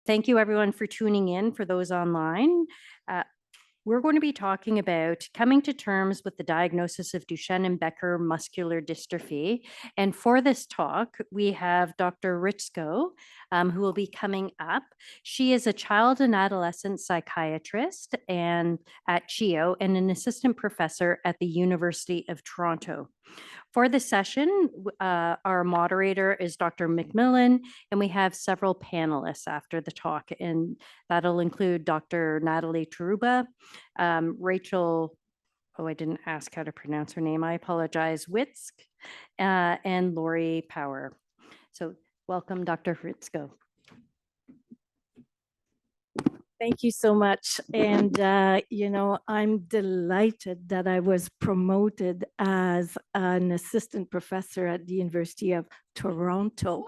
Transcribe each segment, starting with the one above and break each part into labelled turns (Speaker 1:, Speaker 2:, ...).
Speaker 1: Thank you everyone for tuning in. For those online, we're going to be talking about coming to terms with the diagnosis of Duchenne and Becker muscular dystrophy. And for this talk, we have Dr. Hrycko, who will be coming up. She is a child and adolescent psychiatrist and at CHEO and an assistant professor at the University of Toronto. For the session, our moderator is Dr. McMillan, and we have several panelists after the talk, and that'll include Dr. Natalie Truba, Rachel, I didn't ask how to pronounce her name, I apologize, Witzke, and Lorrie Power. So welcome, Dr. Hrycko.
Speaker 2: Thank you so much. And, I'm delighted that I was promoted as an assistant professor at the University of Toronto.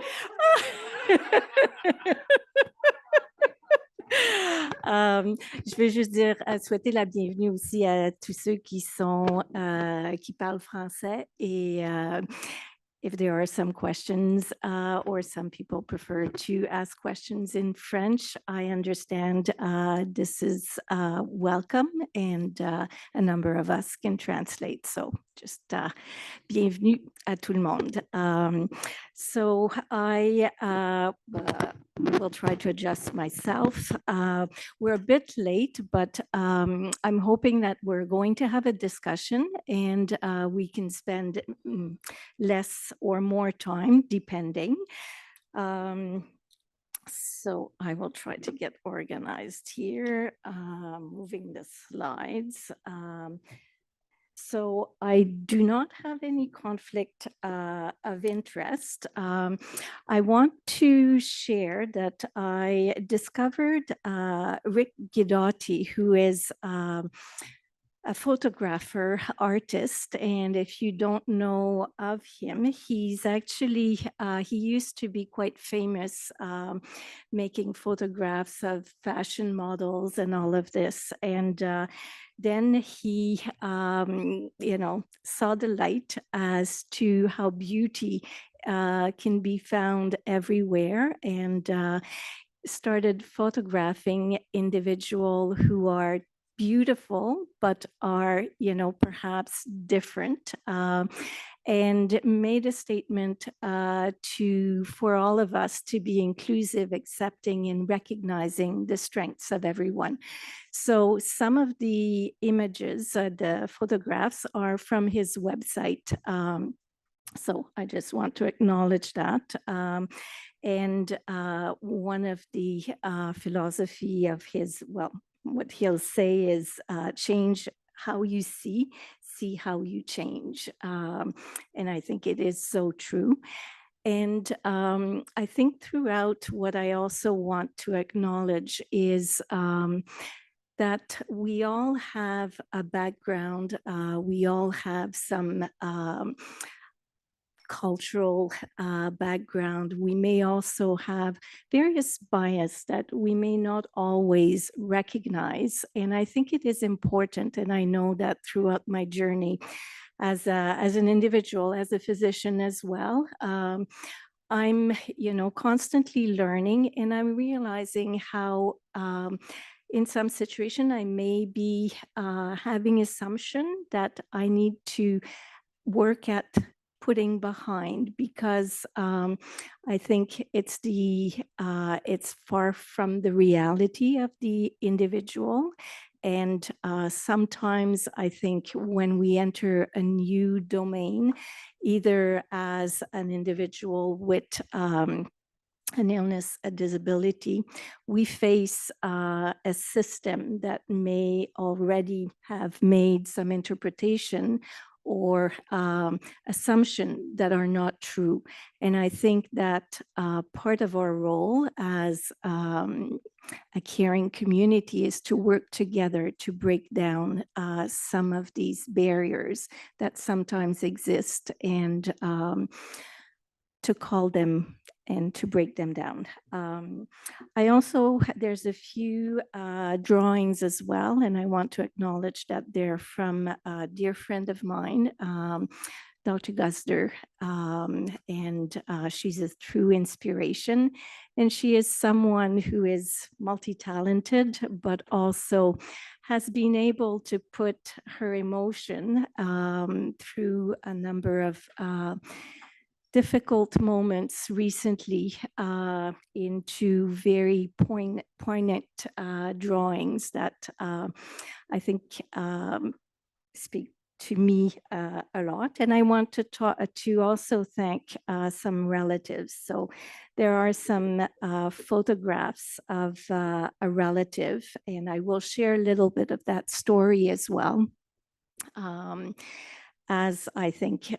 Speaker 2: Je vais juste dire, souhaiter la bienvenue aussi à tous ceux qui parlent français et if there are some questions or some people prefer to ask questions in French, I understand this is welcome and a number of us can translate. So just bienvenue à tout le monde. So I will try to adjust myself. We're a bit late, but I'm hoping that we're going to have a discussion and we can spend less or more time, depending. So I will try to get organized here, moving the slides. So I do not have any conflict of interest. I want to share that I discovered Rick Guidotti, who is a photographer, artist, and if you don't know of him, he's actually, he used to be quite famous making photographs of fashion models and all of this. And then he, saw the light as to how beauty can be found everywhere and started photographing individuals who are beautiful, but are, perhaps different, and made a statement for all of us to be inclusive, accepting, and recognizing the strengths of everyone. So some of the images, the photographs are from his website. So I just want to acknowledge that. And one of the philosophy of his, what he'll say is change how you see how you change. And I think it is so true. And I think throughout what I also want to acknowledge is that we all have a background, we all have some cultural background. We may also have various bias that we may not always recognize. And I think it is important, and I know that throughout my journey as an individual, as a physician as well, I'm, constantly learning, and I'm realizing how in some situation I may be having assumption that I need to work at putting behind, because I think it's far from the reality of the individual. And sometimes I think when we enter a new domain, either as an individual with an illness, a disability, we face a system that may already have made some interpretation or assumption that are not true. And I think that part of our role as a caring community is to work together to break down some of these barriers that sometimes exist, and to call them and to break them down. There's a few drawings as well, and I want to acknowledge that they're from a dear friend of mine, Dr. Gusder, and she's a true inspiration. And she is someone who is multi-talented, but also has been able to put her emotion through a number of difficult moments recently into very poignant drawings that I think speak to me a lot. And I want to talk to also thank some relatives. So there are some photographs of a relative, and I will share a little bit of that story as well. As I think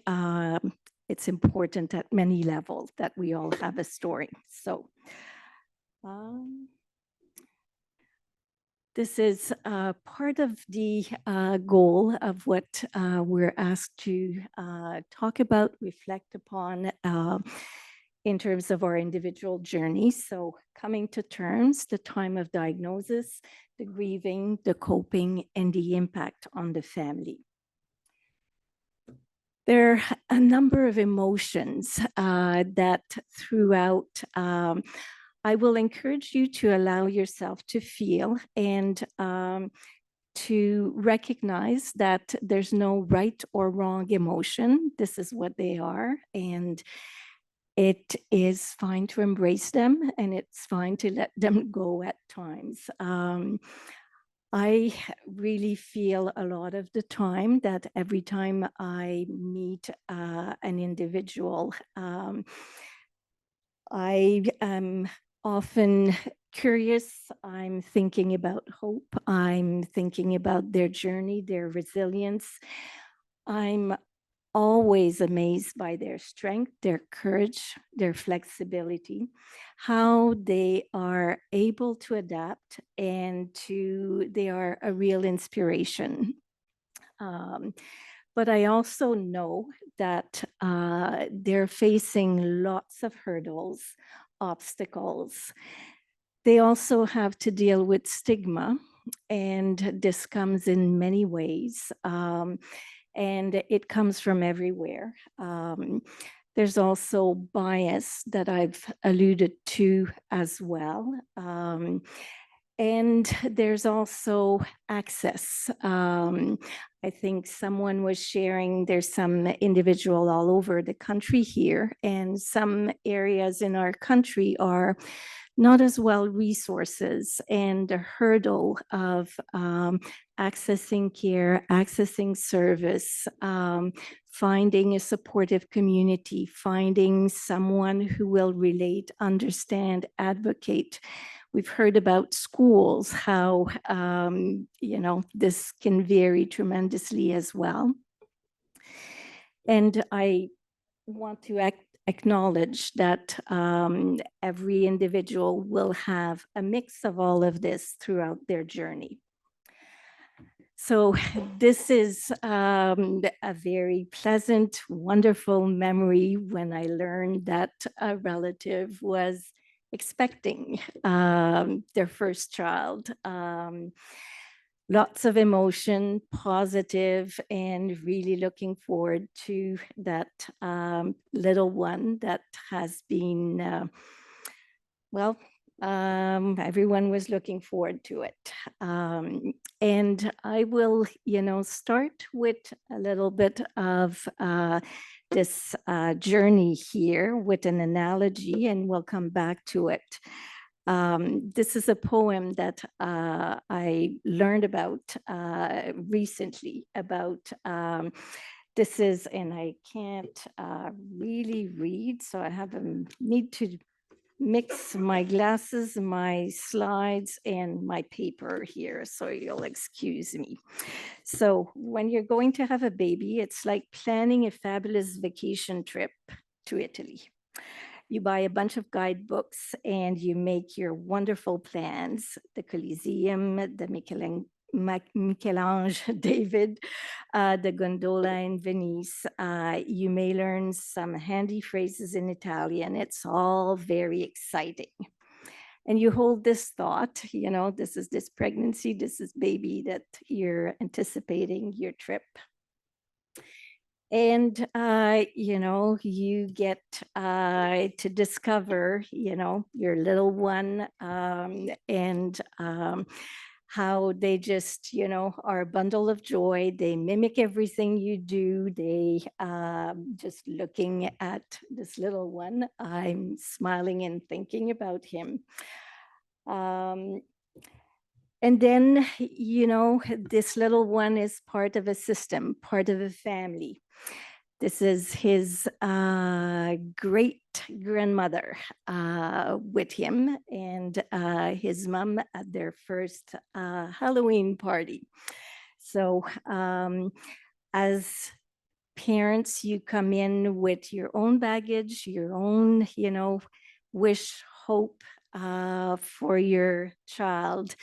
Speaker 2: it's important at many levels that we all have a story. So this is part of the goal of what we're asked to talk about, reflect upon in terms of our individual journeys. So coming to terms, the time of diagnosis, the grieving, the coping, and the impact on the family. There are a number of emotions that throughout I will encourage you to allow yourself to feel and to recognize that there's no right or wrong emotion. This is what they are. And it is fine to embrace them, and it's fine to let them go at times. I really feel a lot of the time that every time I meet an individual, I am often curious. I'm thinking about hope. I'm thinking about their journey, their resilience. I'm always amazed by their strength, their courage, their flexibility, how they are able to adapt, and they are a real inspiration. But I also know that they're facing lots of hurdles, obstacles. They also have to deal with stigma, and this comes in many ways, and it comes from everywhere. There's also bias that I've alluded to as well. And there's also access. I think someone was sharing, there's some individual all over the country here, and some areas in our country are not as well resources, and the hurdle of accessing care, accessing service, finding a supportive community, finding someone who will relate, understand, advocate. We've heard about schools, how, this can vary tremendously as well. And I want to acknowledge that every individual will have a mix of all of this throughout their journey. So this is a very pleasant, wonderful memory when I learned that a relative was expecting their first child. Lots of emotion, positive, and really looking forward to that little one that has been, everyone was looking forward to it. And I will, start with a little bit of this journey here with an analogy, and we'll come back to it. This is a poem that I learned about recently about, this is, and I can't really read, so I need to mix my glasses, my slides, and my paper here, so you'll excuse me. So when you're going to have a baby, it's like planning a fabulous vacation trip to Italy. You buy a bunch of guidebooks and you make your wonderful plans, the Coliseum, the Michelange David, the gondola in Venice. You may learn some handy phrases in Italian. It's all very exciting. And you hold this thought, this is this pregnancy, this is baby that you're anticipating your trip. And, you get to discover, your little one, and how they just, are a bundle of joy. They mimic everything you do. They just looking at this little one, I'm smiling and thinking about him. And then, this little one is part of a system, part of a family. This is his great grandmother with him and his mom at their first Halloween party. So as parents, you come in with your own baggage, your own, wish, hope for your child.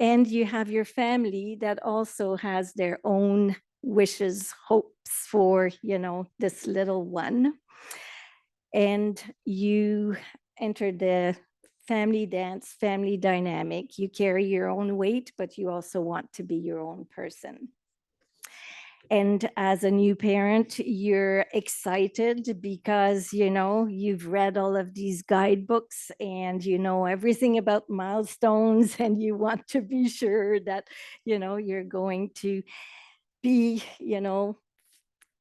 Speaker 2: And you have your family that also has their own wishes, hopes for, this little one. And you enter the family dance, family dynamic. You carry your own weight, but you also want to be your own person. And as a new parent, you're excited because, you've read all of these guidebooks and you know everything about milestones, and you want to be sure that, you're going to be,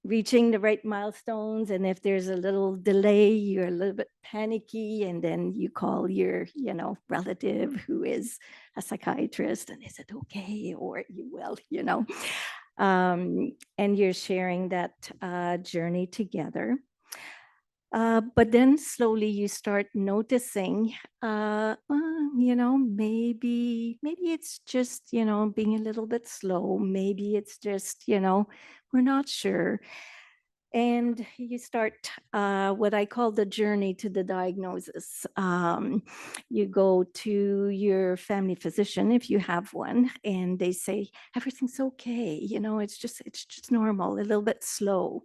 Speaker 2: reaching the right milestones. And if there's a little delay, you're a little bit panicky. And then you call your, relative who is a psychiatrist, and is it okay? Or you will, and you're sharing that journey together. But then slowly you start noticing, maybe it's just, being a little bit slow. Maybe it's just, we're not sure. And you start what I call the journey to the diagnosis. You go to your family physician, if you have one, and they say, everything's okay. It's just normal, a little bit slow.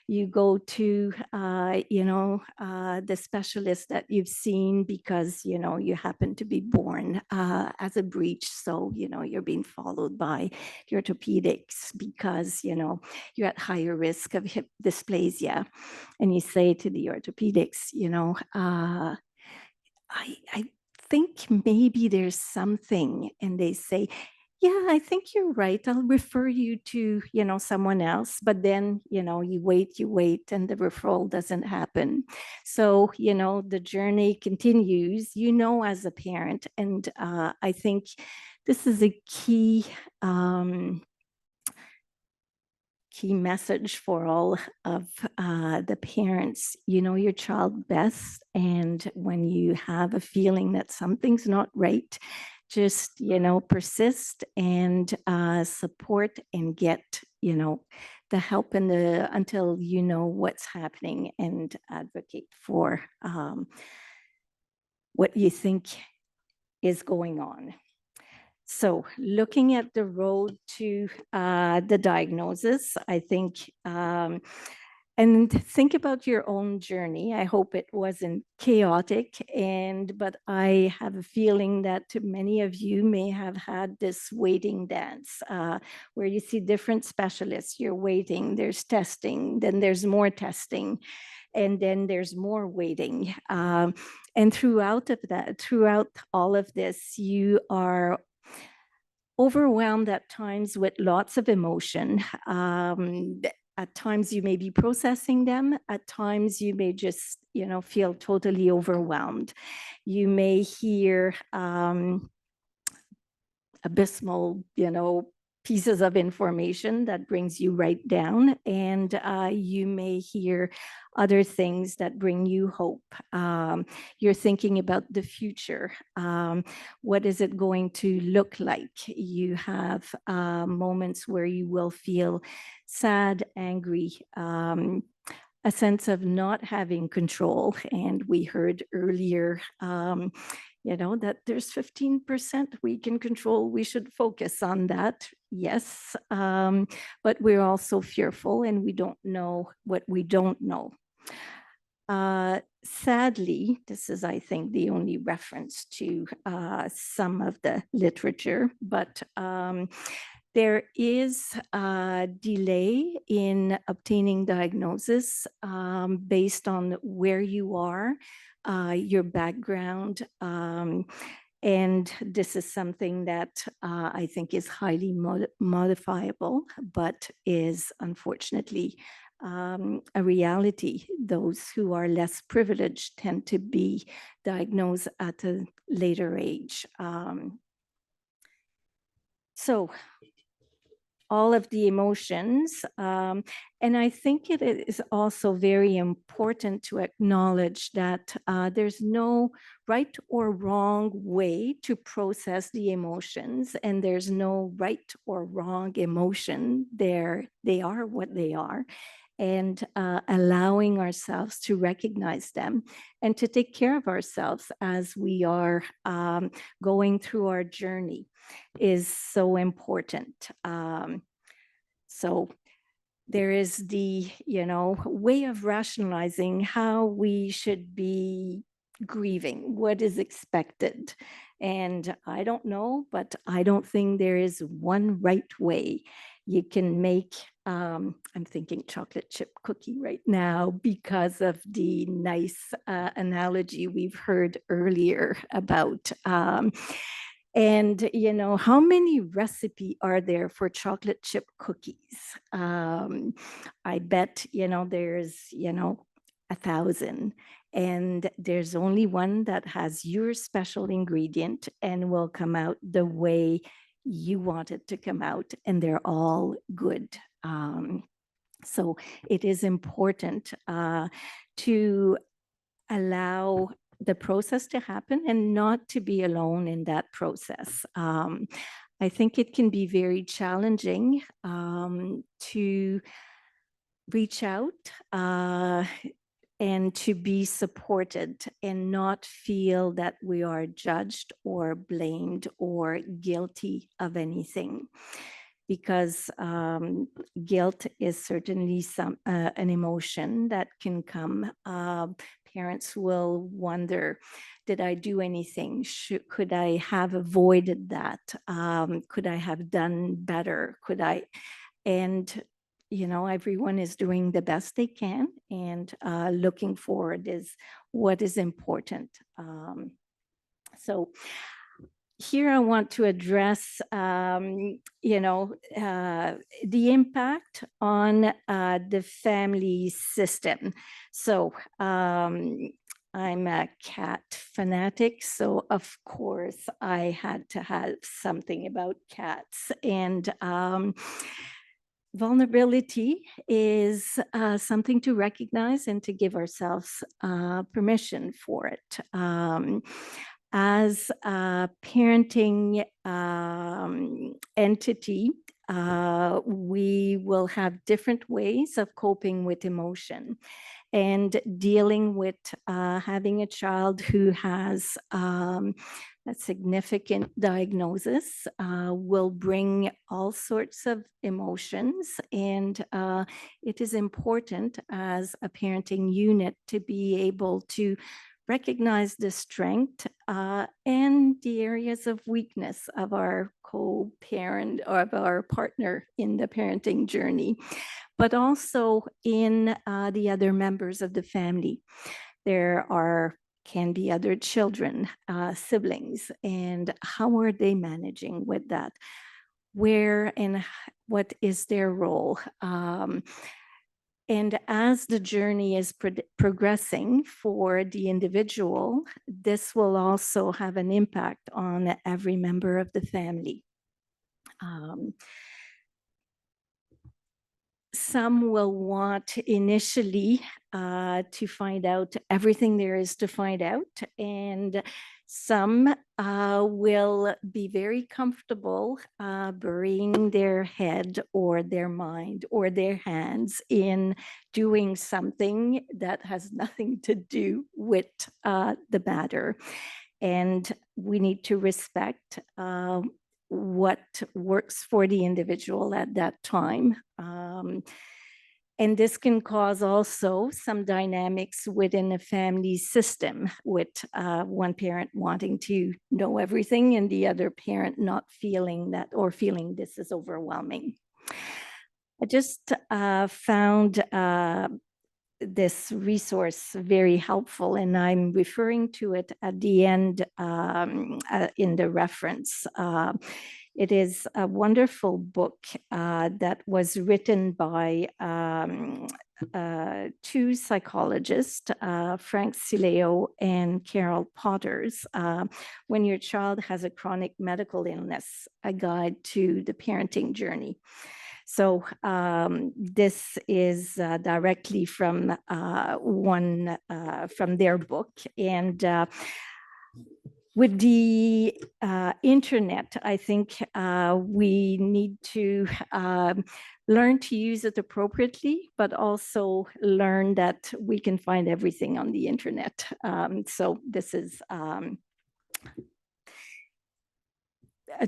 Speaker 2: You go to, the specialist that you've seen because, you happen to be born as a breech. So, you're being followed by the orthopedics because, you're at higher risk of hip dysplasia. And you say to the orthopedics, I think maybe there's something. And they say, yeah, I think you're right. I'll refer you to, someone else. But then, you wait, and the referral doesn't happen. So, the journey continues, as a parent. And I think this is a key message for all of the parents. You know your child best, and when you have a feeling that something's not right, just persist and support and get the help and until what's happening, and advocate for what you think is going on. So looking at the road to the diagnosis, I think, and think about your own journey. I hope it wasn't chaotic, but I have a feeling that many of you may have had this waiting dance where you see different specialists, you're waiting, there's testing, then there's more testing, and then there's more waiting. And throughout all of this, you are overwhelmed at times with lots of emotion. At times you may be processing them. At times you may just, feel totally overwhelmed. You may hear abysmal, pieces of information that brings you right down, and you may hear other things that bring you hope. You're thinking about the future. What is it going to look like? You have moments where you will feel sad, angry, a sense of not having control. And we heard earlier, that there's 15% we can control. We should focus on that. Yes, but we're also fearful, and we don't know what we don't know. Sadly, this is, I think, the only reference to some of the literature, but There is a delay in obtaining diagnosis based on where you are, your background, and this is something that I think is highly modifiable, but is unfortunately a reality. Those who are less privileged tend to be diagnosed at a later age. So all of the emotions. And I think it is also very important to acknowledge that there's no right or wrong way to process the emotions, and there's no right or wrong emotion. They are what they are. And allowing ourselves to recognize them and to take care of ourselves as we are going through our journey is so important. So there is the, way of rationalizing how we should be grieving, what is expected. And I don't know, but I don't think there is one right way. You can make, I'm thinking chocolate chip cookie right now because of the nice analogy we've heard earlier about. And, how many recipes are there for chocolate chip cookies? I bet, there's, 1,000. And there's only one that has your special ingredient and will come out the way you want it to come out. And they're all good. So it is important to allow the process to happen and not to be alone in that process. I think it can be very challenging to reach out and to be supported and not feel that we are judged or blamed or guilty of anything. Because guilt is certainly an emotion that can come. Parents will wonder, did I do anything? Could I have avoided that? Could I have done better? Could I? And, everyone is doing the best they can, and looking forward is what is important. So here I want to address, the impact on the family system. So I'm a cat fanatic, so of course I had to have something about cats. And vulnerability is something to recognize and to give ourselves permission for it. As a parenting entity, we will have different ways of coping with emotion and dealing with having a child who has a significant diagnosis will bring all sorts of emotions. And it is important as a parenting unit to be able to recognize the strength and the areas of weakness of our co-parent or of our partner in the parenting journey, but also in the other members of the family. There can be other children, siblings, and how are they managing with that? Where and what is their role? And as the journey is progressing for the individual, this will also have an impact on every member of the family. Some will want initially to find out everything there is to find out, and some will be very comfortable burying their head or their mind or their hands in doing something that has nothing to do with the matter. And we need to respect what works for the individual at that time. And this can cause also some dynamics within a family system, with one parent wanting to know everything and the other parent not feeling that, or feeling this is overwhelming. I just found this resource very helpful, and I'm referring to it at the end in the reference. It is a wonderful book that was written by two psychologists, Frank Sileo and Carol Potters, When Your Child Has a Chronic Medical Illness, A Guide to the Parenting Journey. So this is directly from from their book. And with the internet, I think we need to learn to use it appropriately, but also learn that we can find everything on the internet. So this is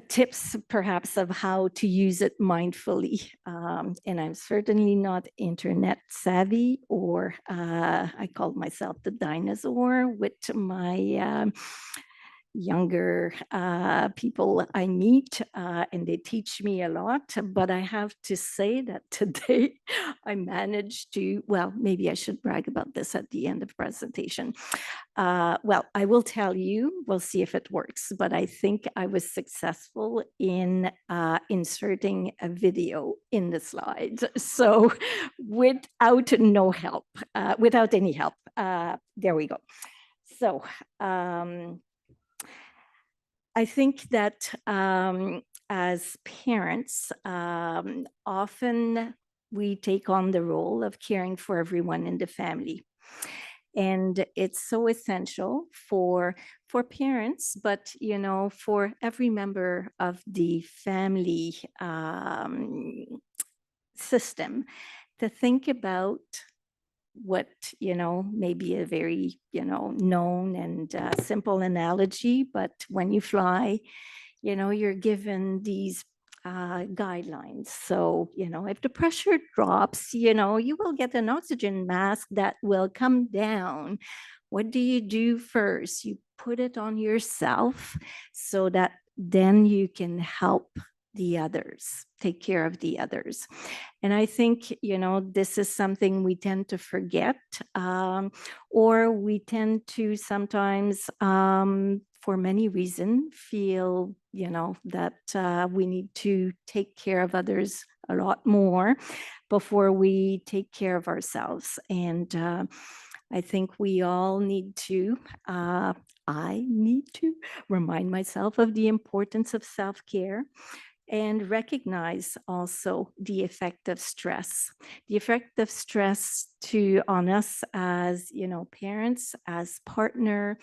Speaker 2: tips perhaps of how to use it mindfully. And I'm certainly not internet savvy, or I call myself the dinosaur with my younger people I meet, and they teach me a lot. But I have to say that today I managed to, well, maybe I should brag about this at the end of the presentation. Well, I will tell you, we'll see if it works, but I think I was successful in inserting a video in the slides. So without any help, there we go. So I think that as parents, often we take on the role of caring for everyone in the family. And it's so essential for parents, but for every member of the family system, to think about what may be a very known and simple analogy, but when you fly, you're given these guidelines. So if the pressure drops, you will get an oxygen mask that will come down. What do you do first? You put it on yourself so that then you can help the others, take care of the others. And I think, this is something we tend to forget, or we tend to sometimes, for many reasons, feel, that we need to take care of others a lot more before we take care of ourselves. And I think we all need to, I need to remind myself of the importance of self-care, and recognize also the effect of stress. The effect of stress on us as parents, as partner,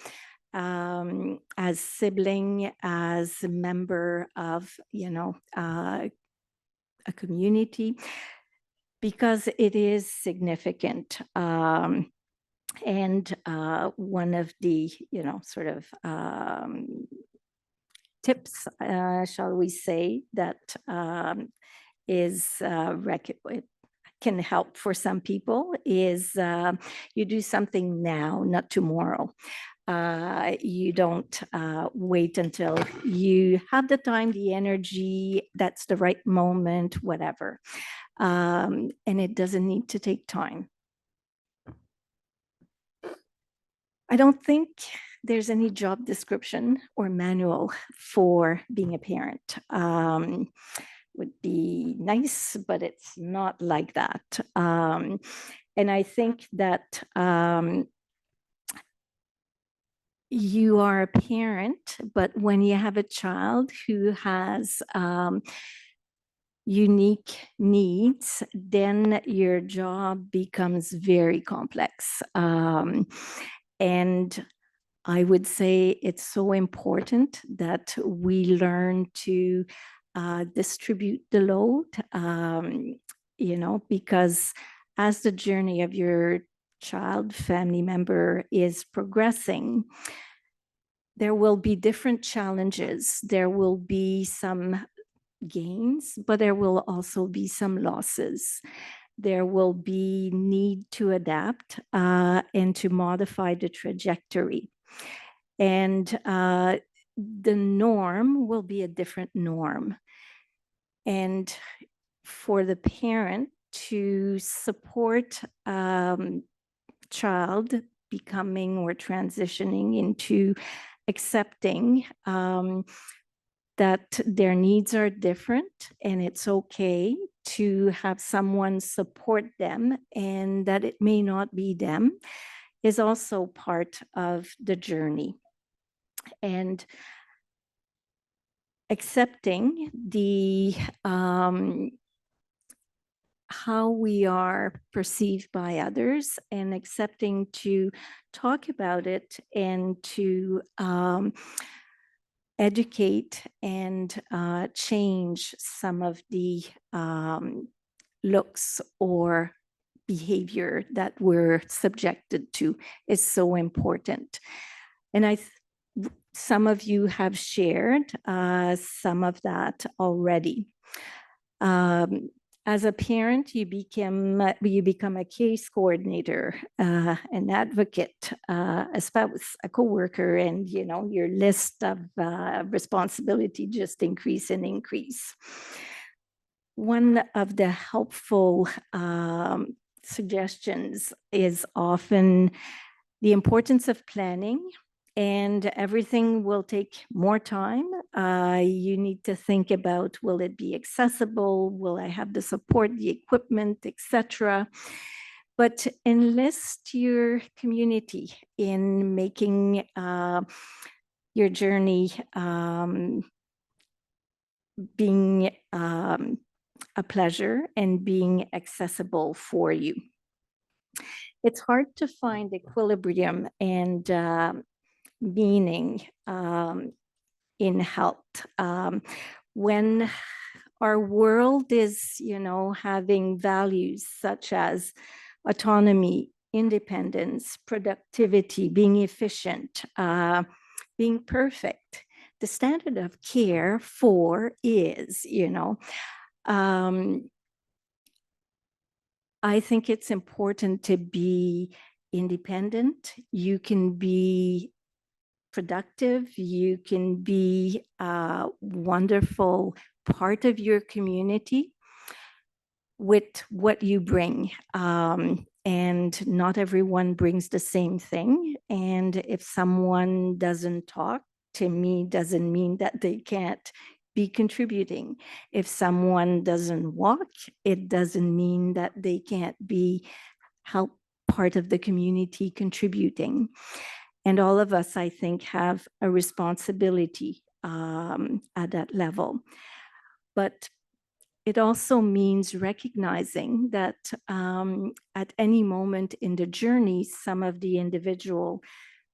Speaker 2: as sibling, as a member of a community, because it is significant. And one of the sort of tips, shall we say, that can help for some people is you do something now, not tomorrow. You don't wait until you have the time, the energy, that's the right moment, whatever. And it doesn't need to take time. I don't think there's any job description or manual for being a parent. Would be nice, but it's not like that. And I think that you are a parent, but when you have a child who has unique needs, then your job becomes very complex. And I would say it's so important that we learn to distribute the load, because as the journey of your child, family member is progressing, there will be different challenges. There will be some gains, but there will also be some losses. there will be need to adapt and to modify the trajectory. And the norm will be a different norm. And for the parent to support child becoming or transitioning into accepting that their needs are different and it's okay to have someone support them and that it may not be them is also part of the journey. And accepting the how we are perceived by others and accepting to talk about it and to educate and change some of the looks or behavior that we're subjected to is so important. And some of you have shared some of that already. As a parent, you become a case coordinator, an advocate, a spouse, a coworker, and your list of responsibility just increase and increase. One of the helpful suggestions is often the importance of planning. And everything will take more time. You need to think about, will it be accessible? Will I have the support, the equipment, etc.? But enlist your community in making your journey being a pleasure and being accessible for you. It's hard to find equilibrium and meaning in health when our world is having values such as autonomy, independence, productivity, being efficient, being perfect. The standard of care is I think it's important to be independent. You can be productive, you can be a wonderful part of your community with what you bring. And not everyone brings the same thing. And if someone doesn't talk, to me, doesn't mean that they can't be contributing. If someone doesn't walk, it doesn't mean that they can't be part of the community contributing. And all of us, I think, have a responsibility at that level. But it also means recognizing that at any moment in the journey, some of the individual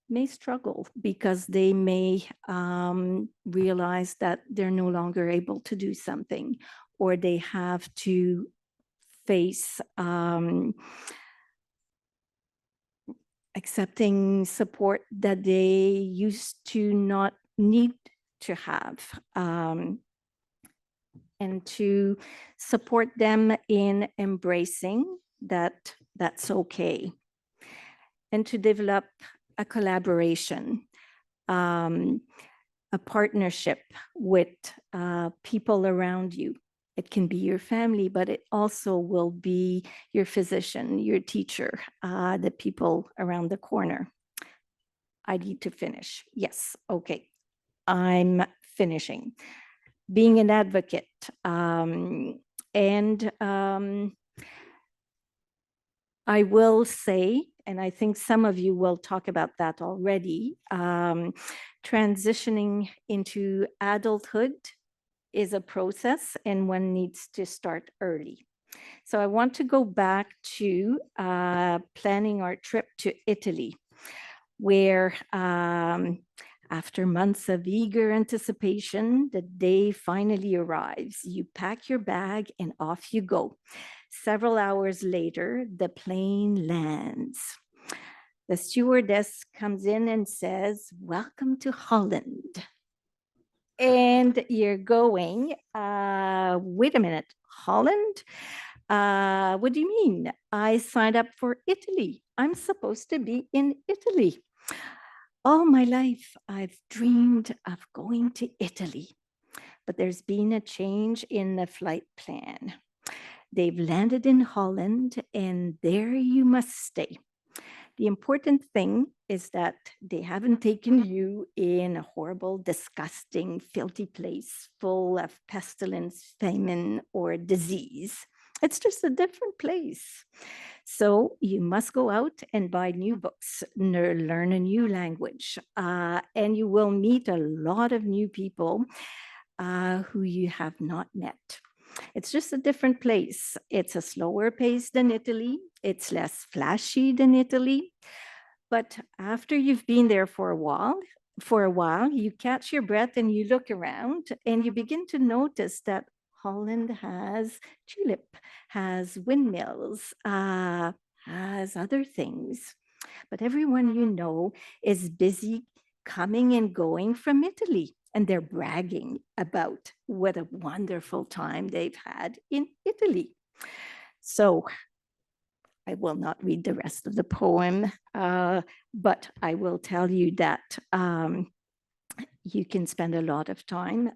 Speaker 2: may struggle because they may realize that they're no longer able to do something, or they have to face accepting support that they used to not need to have, and to support them in embracing that that's okay, and to develop a collaboration, a partnership with people around you. It can be your family, but it also will be your physician, your teacher, the people around the corner. I need to finish. Yes, okay. I'm finishing. Being an advocate. And I will say, and I think some of you will talk about that already, transitioning into adulthood is a process and one needs to start early. So I want to go back to planning our trip to Italy, where after months of eager anticipation, the day finally arrives. You pack your bag and off you go. Several hours later, the plane lands. The stewardess comes in and says, "Welcome to Holland." And you're going, wait a minute, Holland? What do you mean? I signed up for Italy. I'm supposed to be in Italy. All my life, I've dreamed of going to Italy, but there's been a change in the flight plan. They've landed in Holland, and there you must stay. The important thing is that they haven't taken you in a horrible, disgusting, filthy place full of pestilence, famine, or disease. It's just a different place. So you must go out and buy new books, learn a new language, and you will meet a lot of new people who you have not met. It's just a different place. It's a slower pace than Italy. It's less flashy than Italy. But after you've been there for a while, you catch your breath and you look around and you begin to notice that Holland has tulip, has windmills, has other things. But everyone you know is busy coming and going from Italy. And they're bragging about what a wonderful time they've had in Italy. So I will not read the rest of the poem, but I will tell you that you can spend a lot of time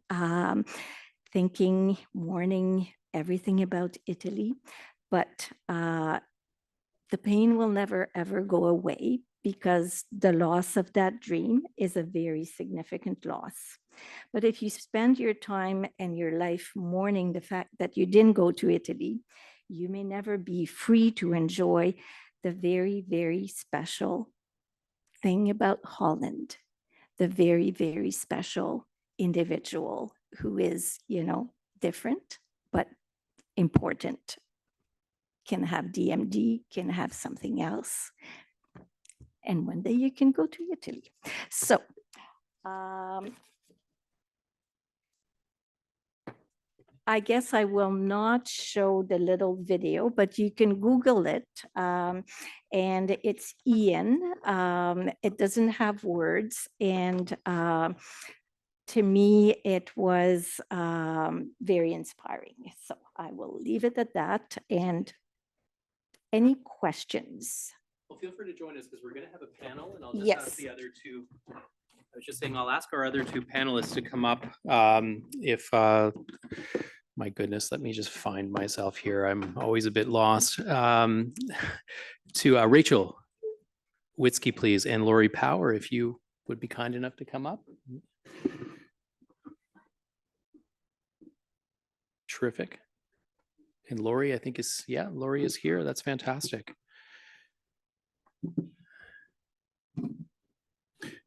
Speaker 2: thinking, mourning, everything about Italy, but the pain will never, ever go away because the loss of that dream is a very significant loss. But if you spend your time and your life mourning the fact that you didn't go to Italy, you may never be free to enjoy the very, very special thing about Holland, the very, very special individual who is, different, but important. Can have DMD, can have something else. And one day you can go to Italy. So, I guess I will not show the little video, but you can Google it. And it's Ian. It doesn't have words. And to me, it was very inspiring. So I will leave it at that. And any questions?
Speaker 3: Well, feel free to join us because we're going to have a panel, and I'll just ask the other two. I was just saying, I'll ask our other two panelists to come up. My goodness, let me just find myself here. I'm always a bit lost. To Rachel Witzke, please, and Lorrie Power, if you would be kind enough to come up. Terrific. And Lorrie, I think Lorrie is here. That's fantastic.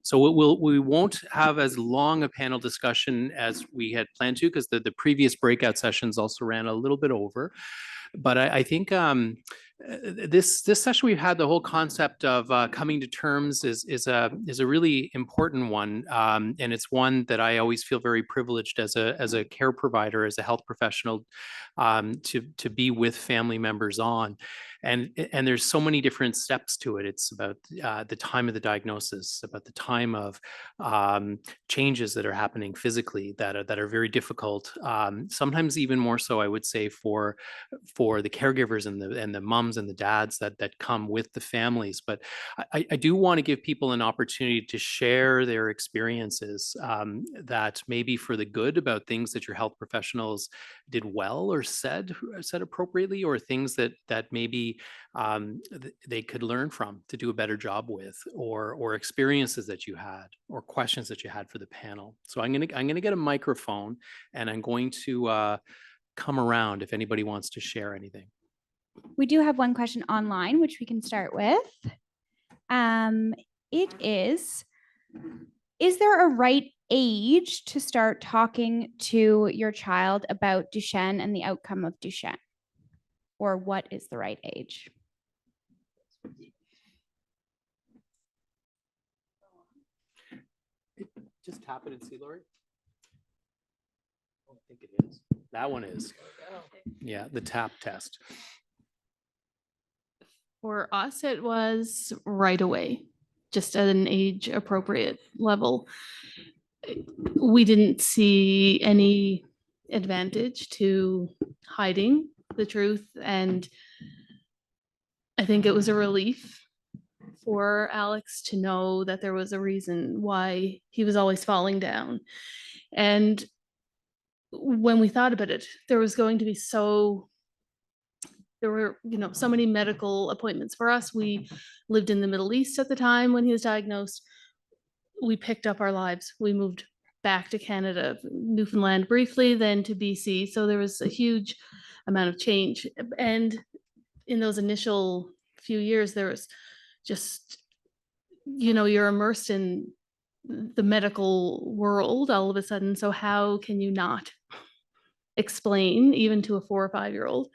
Speaker 3: So we won't have as long a panel discussion as we had planned to, because the previous breakout sessions also ran a little bit over. But I think this session we've had, the whole concept of coming to terms is a really important one, and it's one that I always feel very privileged as a care provider, as a health professional, to be with family members on. And there's so many different steps to it. It's about the time of the diagnosis, about the time of changes that are happening physically that are very difficult. Sometimes even more so, I would say, for the caregivers and the moms and the dads that come with the families. But I do want to give people an opportunity to share their experiences that may be for the good, about things that your health professionals did well or said appropriately, or things that maybe they could learn from to do a better job with, or experiences that you had, or questions that you had for the panel. So I'm gonna get a microphone, and I'm going to come around if anybody wants to share anything.
Speaker 4: We do have one question online, which we can start with. It is there a right age to start talking to your child about Duchenne and the outcome of Duchenne? Or what is the right age?
Speaker 3: Just tap it and see, Lorrie. I don't think it is. That one is. Yeah, the tap test.
Speaker 5: For us, it was right away, just at an age appropriate level. We didn't see any advantage to hiding the truth. And I think it was a relief for Alex to know that there was a reason why he was always falling down. And when we thought about it, there was going to be there were, so many medical appointments for us. We lived in the Middle East at the time when he was diagnosed. We picked up our lives. We moved back to Canada, Newfoundland briefly, then to BC. So there was a huge amount of change. And in those initial few years, there was just, you're immersed in the medical world all of a sudden. So how can you not explain, even to a 4 or 5-year-old,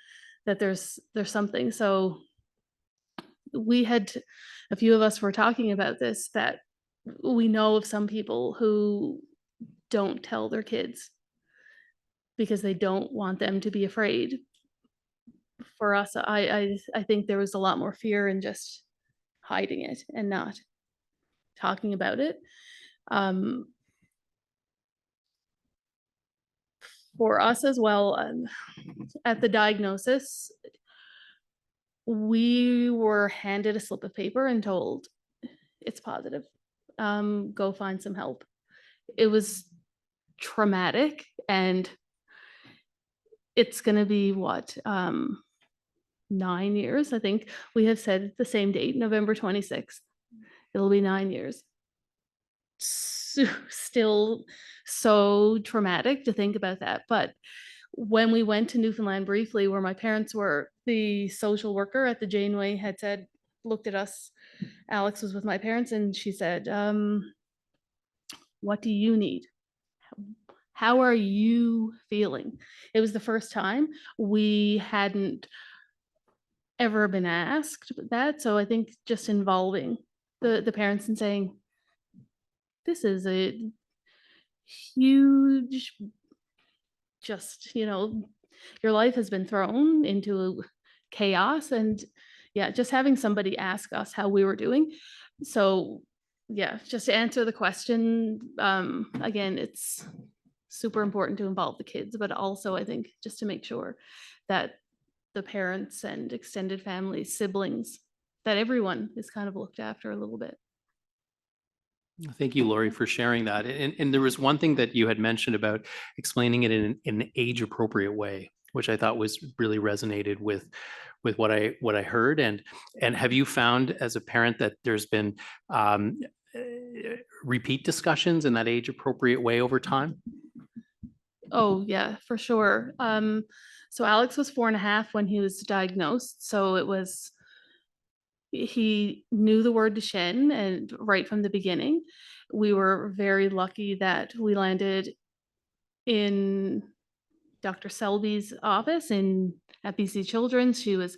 Speaker 5: that there's something? So a few of us were talking about this, that we know of some people who don't tell their kids because they don't want them to be afraid. For us, I think there was a lot more fear in just hiding it and not talking about it. For us as well, at the diagnosis, we were handed a slip of paper and told it's positive. Go find some help. It was traumatic, and it's going to be 9 years. I think we have said the same date, November 26th. It'll be 9 years. Still so traumatic to think about that. But when we went to Newfoundland briefly, where my parents were, the social worker at the Janeway had looked at us. Alex was with my parents, and she said, what do you need? How are you feeling? It was the first time we hadn't ever been asked that. So I think just involving the parents and saying, this is a huge, your life has been thrown into chaos. And yeah, just having somebody ask us how we were doing. So yeah, just to answer the question, again, it's super important to involve the kids, but also I think just to make sure that the parents and extended families, siblings, that everyone is kind of looked after a little bit.
Speaker 3: Thank you, Lorrie, for sharing that. And there was one thing that you had mentioned about explaining it in an age-appropriate way, which I thought was really resonated with what I heard. And have you found as a parent that there's been repeat discussions in that age-appropriate way over time?
Speaker 5: Oh yeah, for sure. So Alex was 4.5 when he was diagnosed. So he knew the word Duchenne, and right from the beginning. We were very lucky that we landed in Dr. Selby's office at BC Children's. She was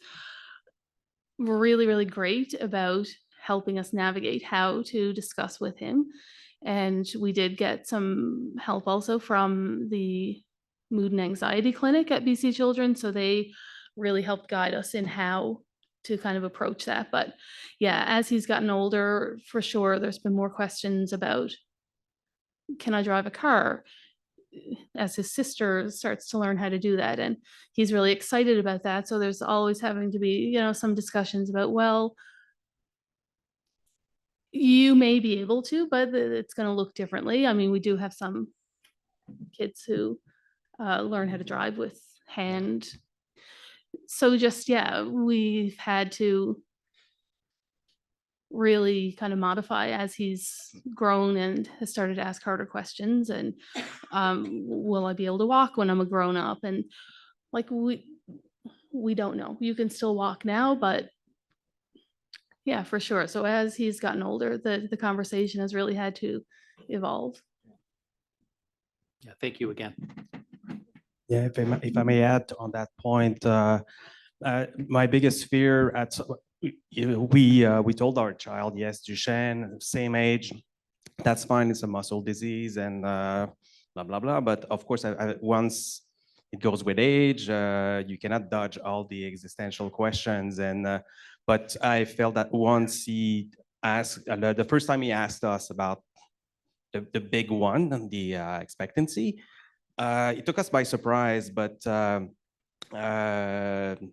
Speaker 5: really, really great about helping us navigate how to discuss with him. And we did get some help also from the mood and anxiety clinic at BC Children's. So they really helped guide us in how to kind of approach that. But yeah, as he's gotten older, for sure, there's been more questions about, can I drive a car? As his sister starts to learn how to do that. And he's really excited about that. So there's always having to be, some discussions about, well, you may be able to, but it's going to look differently. I mean, we do have some kids who learn how to drive with hand. So just, yeah, we've had to really kind of modify as he's grown and has started to ask harder questions. And will I be able to walk when I'm a grown up? And like, we don't know. You can still walk now, but yeah, for sure. So as he's gotten older, the conversation has really had to evolve.
Speaker 3: Yeah, thank you again.
Speaker 6: Yeah, if I may add on that point, my biggest fear we told our child, yes, Duchenne, same age, that's fine. It's a muscle disease and blah blah blah. But of course, once it goes with age, you cannot dodge all the existential questions. And but I felt that once he asked, the first time he asked us about the big one, the expectancy, it took us by surprise. But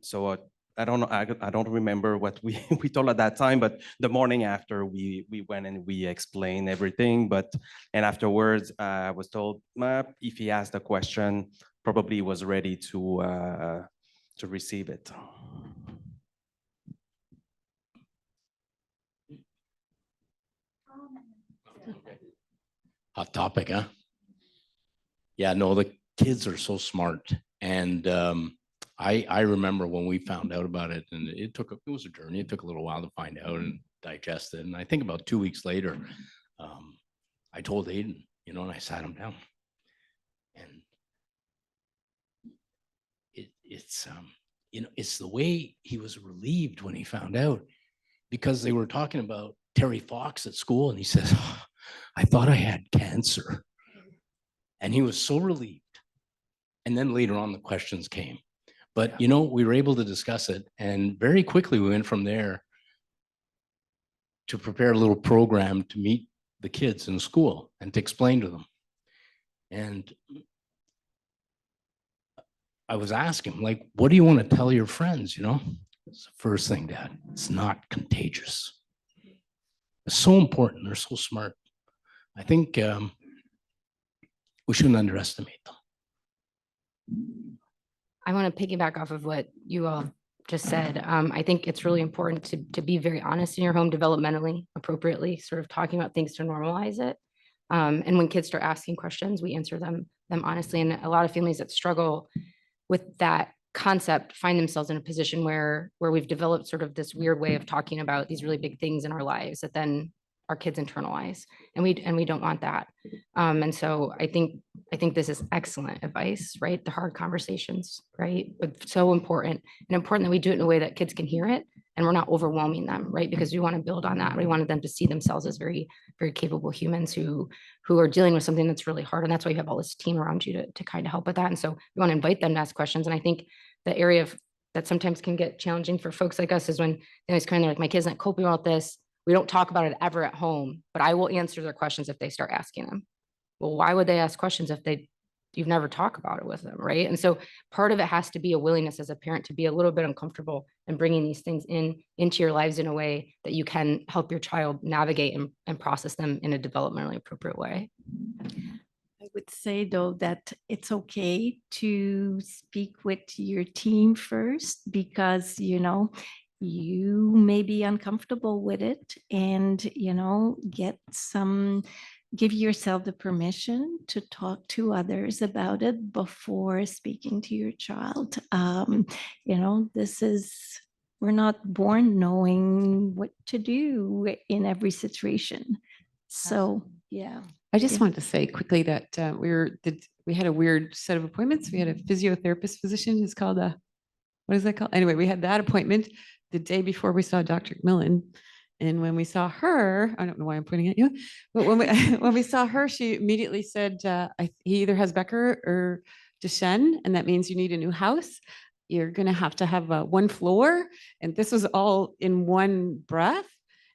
Speaker 6: So I don't know. I don't remember what we we told at that time, but the morning after we went and we explained everything. And afterwards, I was told if he asked a question, probably he was ready to receive it.
Speaker 7: Hot topic, huh? Yeah, no, the kids are so smart. And I remember when we found out about it, and it was a journey. It took a little while to find out and digest it. And I think about 2 weeks later, I told Aiden, you know, and I sat him down. And it's you know, it's the way he was relieved when he found out, because they were talking about Terry Fox at school, and he says, oh, I thought I had cancer. And he was so relieved. And then later on, the questions came. But, you know, we were able to discuss it. And very quickly, we went from there to prepare a little program to meet the kids in school and to explain to them. And I was asking him, like, what do you want to tell your friends? You know, it's the first thing, Dad. It's not contagious. It's so important. They're so smart. I think we shouldn't underestimate them.
Speaker 8: I want to piggyback off of what you all just said. I think it's really important to be very honest in your home developmentally, appropriately, sort of talking about things to normalize it. And when kids start asking questions, we answer them honestly. And a lot of families that struggle with that concept find themselves in a position where we've developed sort of this weird way of talking about these really big things in our lives that then our kids internalize, and we don't want that. And so I think this is excellent advice, right? The hard conversations, right? But so important that we do it in a way that kids can hear it and we're not overwhelming them, right? Because we want to build on that. We wanted them to see themselves as very, very capable humans who are dealing with something that's really hard. And that's why you have all this team around you to kind of help with that. And so we want to invite them to ask questions. And I think the area of that sometimes can get challenging for folks like us is when they're kind of like, my kid's not coping well with this. We don't talk about it ever at home, but I will answer their questions if they start asking them. Well, why would they ask questions if you've never talked about it with them, right? And so part of it has to be a willingness as a parent to be a little bit uncomfortable and bringing these things into your lives in a way that you can help your child navigate and process them in a developmentally appropriate way.
Speaker 2: I would say, though, that it's okay to speak with your team first because, you know, you may be uncomfortable with it and, you know, give yourself the permission to talk to others about it before speaking to your child. You know, we're not born knowing what to do in every situation. So, yeah.
Speaker 9: I just
Speaker 2: Yeah.
Speaker 9: wanted to say quickly that we had a weird set of appointments. We had a physiotherapist physician who's called what is that called? Anyway, we had that appointment the day before we saw Dr. McMillan. And when we saw her, I don't know why I'm pointing at you, but when we saw her, she immediately said, he either has Becker or Duchenne, and that means you need a new house. You're going to have one floor. And this was all in one breath.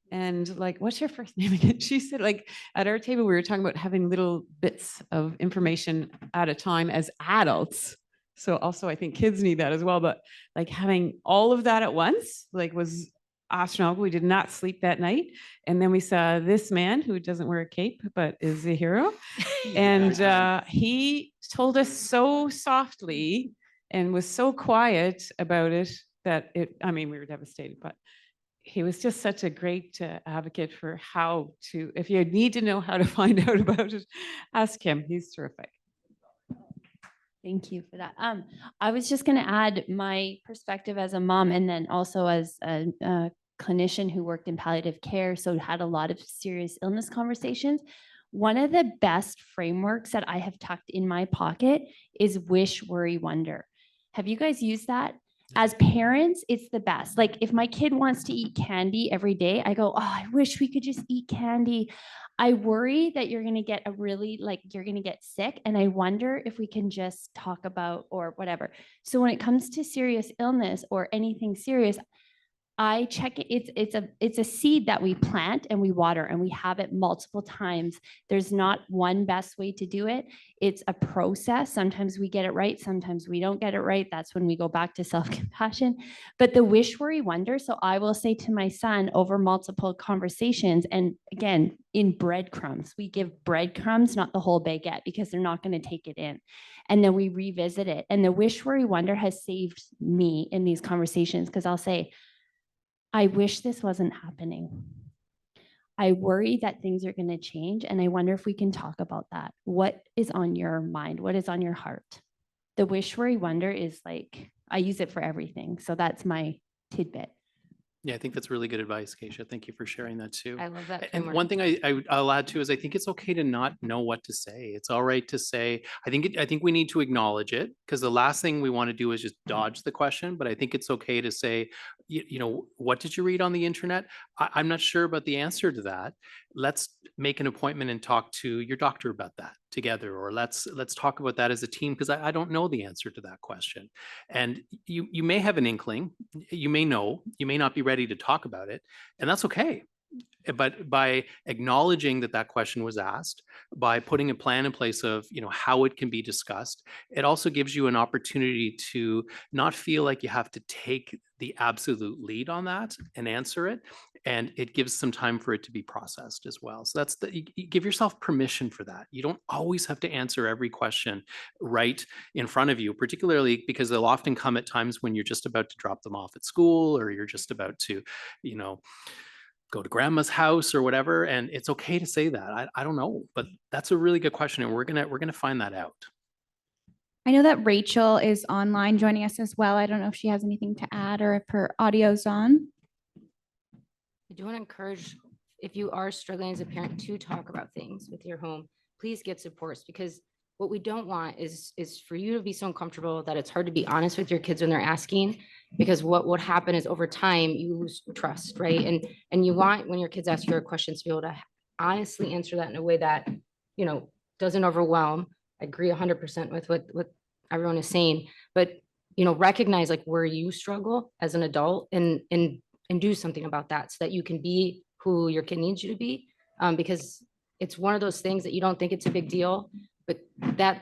Speaker 9: And like, what's your first name again? She said, like, at our table, we were talking about having little bits of information at a time as adults. So also I think kids need that as well, but like having all of that at once, like was astronomical. We did not sleep that night. And then we saw this man who doesn't wear a cape, but is a hero. And he told us so softly and was so quiet about it that we were devastated, but he was just such a great advocate for if you need to know how to find out about it, ask him. He's terrific.
Speaker 10: Thank you for that. I was just going to add my perspective as a mom and then also as a clinician who worked in palliative care, so had a lot of serious illness conversations. One of the best frameworks that I have tucked in my pocket is wish, worry, wonder. Have you guys used that? As parents, it's the best. Like if my kid wants to eat candy every day, I go, oh, I wish we could just eat candy. I worry that you're going to get you're going to get sick. And I wonder if we can just talk about or whatever. So when it comes to serious illness or anything serious, I check it. It's a seed that we plant and we water, and we have it multiple times. There's not one best way to do it. It's a process. Sometimes we get it right. Sometimes we don't get it right. That's when we go back to self-compassion. But the wish, worry, wonder. So I will say to my son over multiple conversations, and again, in breadcrumbs, we give breadcrumbs, not the whole baguette, because they're not going to take it in. And then we revisit it. And the wish, worry, wonder has saved me in these conversations, because I'll say, I wish this wasn't happening. I worry that things are going to change. And I wonder if we can talk about that. What is on your mind? What is on your heart? The wish, worry, wonder is like, I use it for everything. So that's my tidbit.
Speaker 3: Yeah, I think that's really good advice, Keisha. Thank you for sharing that too.
Speaker 8: I love that
Speaker 3: And
Speaker 8: framework.
Speaker 3: one thing I'll add too is I think it's okay to not know what to say. It's all right to say, I think we need to acknowledge it, because the last thing we want to do is just dodge the question. But I think it's okay to say, you know, what did you read on the internet? I'm not sure about the answer to that. Let's make an appointment and talk to your doctor about that together, or let's talk about that as a team, because I don't know the answer to that question. And you may have an inkling, you may know, you may not be ready to talk about it, and that's okay. But by acknowledging that that question was asked, by putting a plan in place of, you know, how it can be discussed, it also gives you an opportunity to not feel like you have to take the absolute lead on that and answer it. And it gives some time for it to be processed as well. So that's you give yourself permission for that. You don't always have to answer every question right in front of you, particularly because they'll often come at times when you're just about to drop them off at school, or you're just about to, you know, go to grandma's house or whatever. And it's okay to say that. I don't know, but that's a really good question. And we're gonna find that out.
Speaker 4: I know that Rachel is online joining us as well. I don't know if she has anything to add or if her audio's on.
Speaker 8: I do want to encourage, if you are struggling as a parent, to talk about things with your home. Please get supports, because what we don't want is for you to be so uncomfortable that it's hard to be honest with your kids when they're asking, because what would happen is over time you lose trust, right? And you want, when your kids ask you questions, to be able to honestly answer that in a way that, you know, doesn't overwhelm. I agree 100% with what everyone is saying, but, you know, recognize like where you struggle as an adult and do something about that, so that you can be who your kid needs you to be. Because it's one of those things that you don't think it's a big deal, but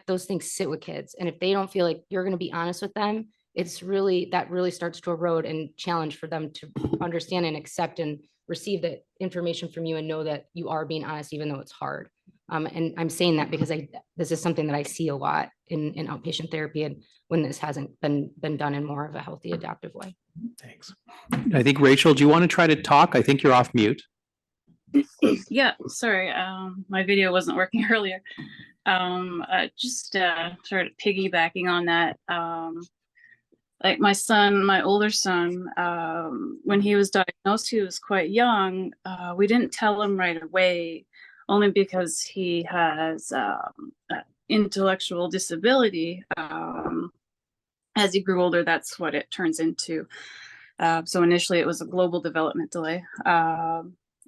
Speaker 8: those things sit with kids. And if they don't feel like you're going to be honest with them, that really starts to erode and challenge for them to understand and accept and receive the information from you and know that you are being honest, even though it's hard. And I'm saying that because this is something that I see a lot in outpatient therapy, and when this hasn't been done in more of a healthy, adaptive way.
Speaker 3: Thanks. I think, Rachel, do you want to try to talk? I think you're off mute.
Speaker 11: Yeah, sorry, my video wasn't working earlier. Just sort of piggybacking on that, like my older son, when he was diagnosed, he was quite young. We didn't tell him right away, only because he has intellectual disability. As he grew older, that's what it turns into. So initially it was a global development delay.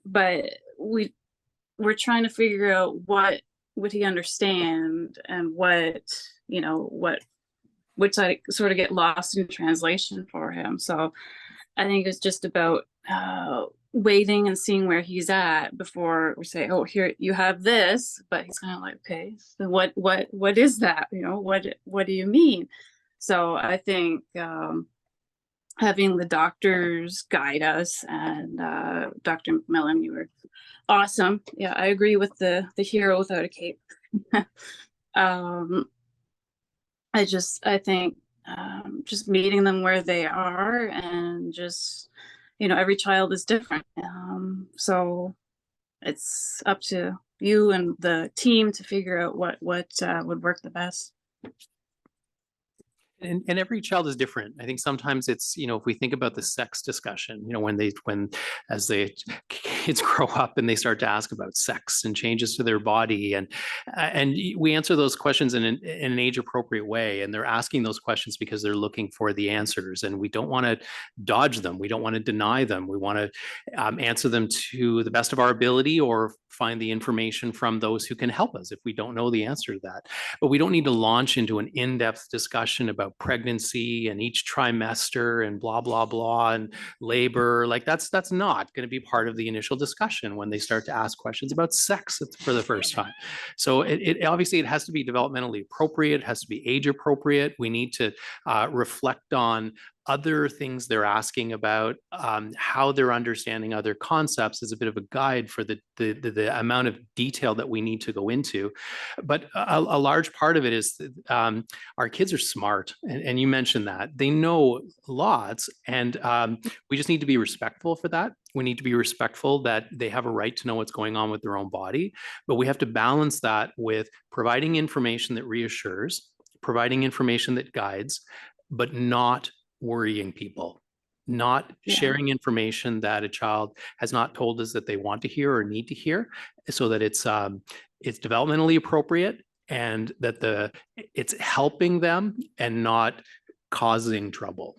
Speaker 11: But we're trying to figure out what would he understand, and what I sort of get lost in translation for him. So I think it's just about waiting and seeing where he's at before we say, oh, here you have this. But he's kind of like, okay, so what is that? You know, what do you mean? So I think having the doctors guide us, and Dr. McMillan, you were awesome. Yeah, I agree with the hero without a cape. I think just meeting them where they are, and just, you know, every child is different. So it's up to you and the team to figure out what would work the best.
Speaker 3: And every child is different. I think sometimes it's, you know, if we think about the sex discussion, you know, when as the kids grow up and they start to ask about sex and changes to their body, and we answer those questions in an age appropriate way. And they're asking those questions because they're looking for the answers, and we don't want to dodge them. We don't want to deny them. We want to answer them to the best of our ability, or find the information from those who can help us if we don't know the answer to that. But we don't need to launch into an in-depth discussion about pregnancy and each trimester and blah, blah, blah, and labor. Like that's not going to be part of the initial discussion when they start to ask questions about sex for the first time. So it obviously it has to be developmentally appropriate, it has to be age appropriate. We need to reflect on other things they're asking about, how they're understanding other concepts is a bit of a guide for the amount of detail that we need to go into. But a large part of it is our kids are smart, and you mentioned that. They know lots, and we just need to be respectful for that. We need to be respectful that they have a right to know what's going on with their own body, but we have to balance that with providing information that reassures, providing information that guides, but not worrying people, not sharing information that a child has not told us that they want to hear or need to hear, so that it's developmentally appropriate and that it's helping them and not causing trouble.